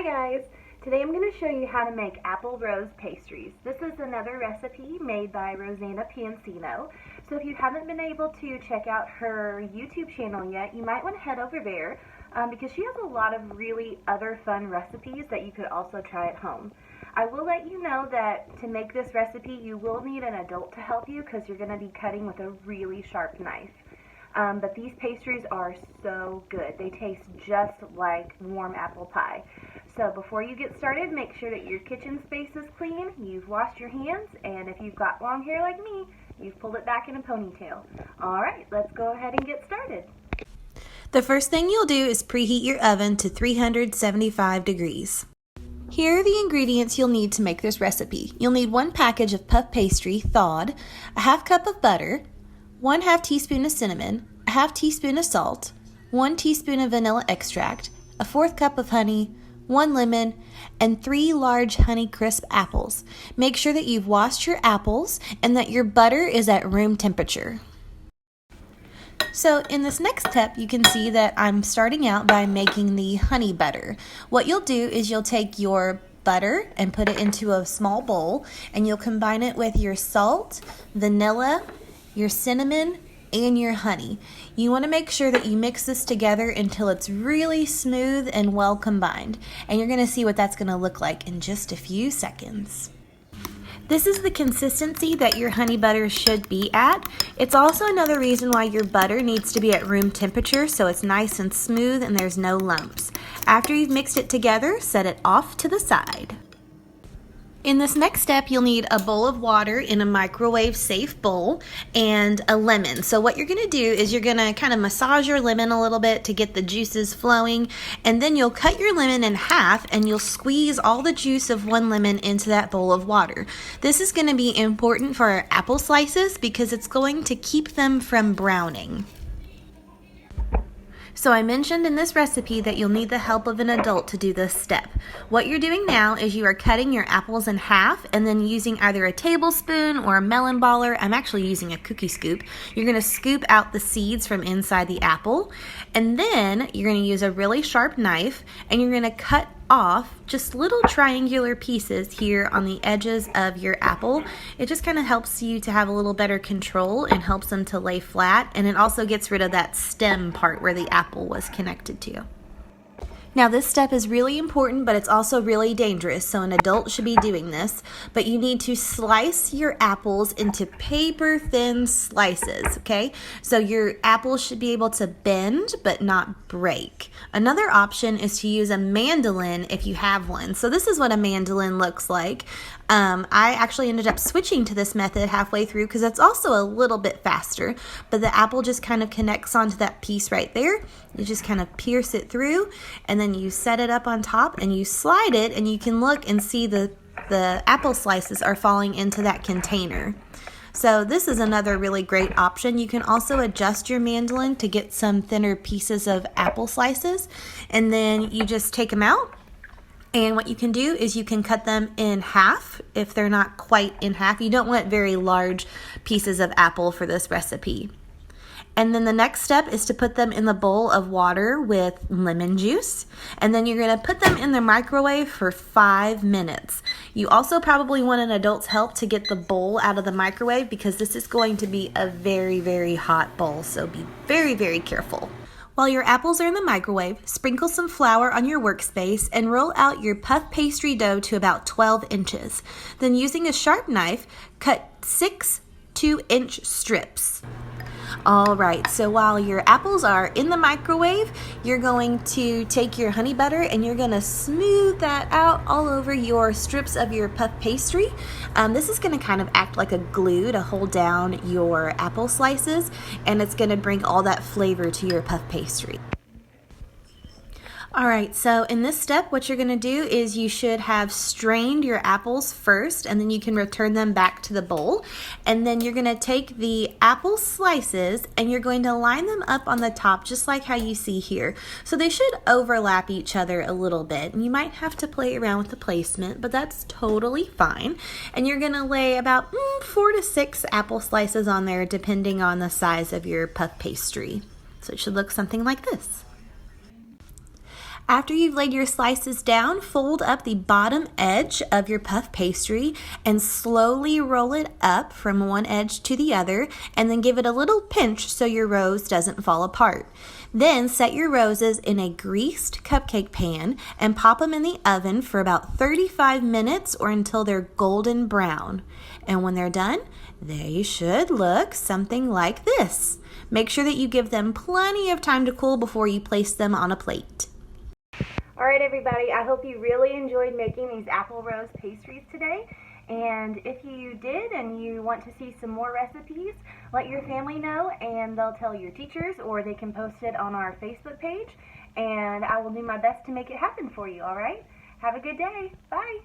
Hi guys! Today I'm going to show you how to make apple rose pastries. This is another recipe made by Rosanna Pansino. So if you haven't been able to check out her YouTube channel yet, you might want to head over there because she has a lot of really other fun recipes that you could also try at home. I will let you know that to make this recipe you will need an adult to help you because you're going to be cutting with a really sharp knife. But these pastries are so good. They taste just like warm apple pie. So before you get started, make sure that your kitchen space is clean, you've washed your hands, and if you've got long hair like me, you've pulled it back in a ponytail. Alright, let's go ahead and get started. The first thing you'll do is preheat your oven to 375 degrees. Here are the ingredients you'll need to make this recipe. You'll need 1 package of puff pastry, thawed, a half cup of butter, 1/2 teaspoon of cinnamon, a half teaspoon of salt, 1 teaspoon of vanilla extract, a 1/4 cup of honey, 1 lemon, and 3 large Honeycrisp apples. Make sure that you've washed your apples and that your butter is at room temperature. So in this next step, you can see that I'm starting out by making the honey butter. What you'll do is you'll take your butter and put it into a small bowl, and you'll combine it with your salt, vanilla, your cinnamon, and your honey. You want to make sure that you mix this together until it's really smooth and well combined. And you're going to see what that's going to look like in just a few seconds. This is the consistency that your honey butter should be at. It's also another reason why your butter needs to be at room temperature so it's nice and smooth and there's no lumps. After you've mixed it together, set it off to the side. In this next step, you'll need a bowl of water in a microwave safe bowl and a lemon. So what you're going to do is you're going to kind of massage your lemon a little bit to get the juices flowing, and then you'll cut your lemon in half and you'll squeeze all the juice of 1 lemon into that bowl of water. This is going to be important for our apple slices because it's going to keep them from browning. So I mentioned in this recipe that you'll need the help of an adult to do this step. What you're doing now is you are cutting your apples in half and then using either a tablespoon or a melon baller. I'm actually using a cookie scoop. You're going to scoop out the seeds from inside the apple, and then you're going to use a really sharp knife and you're going to cut off just little triangular pieces here on the edges of your apple. It just kind of helps you to have a little better control and helps them to lay flat, and it also gets rid of that stem part where the apple was connected to. Now this step is really important, but it's also really dangerous, so an adult should be doing this. But you need to slice your apples into paper thin slices, okay? So your apples should be able to bend but not break. Another option is to use a mandolin if you have one. So this is what a mandolin looks like. I actually ended up switching to this method halfway through because it's also a little bit faster, but the apple just kind of connects onto that piece right there. You just kind of pierce it through, and then you set it up on top and you slide it, and you can look and see the apple slices are falling into that container. So this is another really great option. You can also adjust your mandolin to get some thinner pieces of apple slices, and then you just take them out. And what you can do is you can cut them in half if they're not quite in half. You don't want very large pieces of apple for this recipe. And then the next step is to put them in the bowl of water with lemon juice. And then you're going to put them in the microwave for 5 minutes. You also probably want an adult's help to get the bowl out of the microwave because this is going to be a very, very hot bowl. So be very, very careful. While your apples are in the microwave, sprinkle some flour on your workspace and roll out your puff pastry dough to about 12 inches. Then using a sharp knife, cut 6 2-inch strips. Alright, so while your apples are in the microwave, you're going to take your honey butter and you're going to smooth that out all over your strips of your puff pastry. This is going to kind of act like a glue to hold down your apple slices, and it's going to bring all that flavor to your puff pastry. Alright, so in this step, what you're going to do is you should have strained your apples first, and then you can return them back to the bowl. And then you're going to take the apple slices and you're going to line them up on the top just like how you see here. So they should overlap each other a little bit, and you might have to play around with the placement, but that's totally fine. And you're going to lay about 4 to 6 apple slices on there depending on the size of your puff pastry. So it should look something like this. After you've laid your slices down, fold up the bottom edge of your puff pastry and slowly roll it up from one edge to the other, and then give it a little pinch so your rose doesn't fall apart. Then set your roses in a greased cupcake pan and pop them in the oven for about 35 minutes or until they're golden brown. And when they're done, they should look something like this. Make sure that you give them plenty of time to cool before you place them on a plate. All right, everybody, I hope you really enjoyed making these apple rose pastries today. And if you did and you want to see some more recipes, let your family know and they'll tell your teachers, or they can post it on our Facebook page, and I will do my best to make it happen for you, all right? Have a good day. Bye.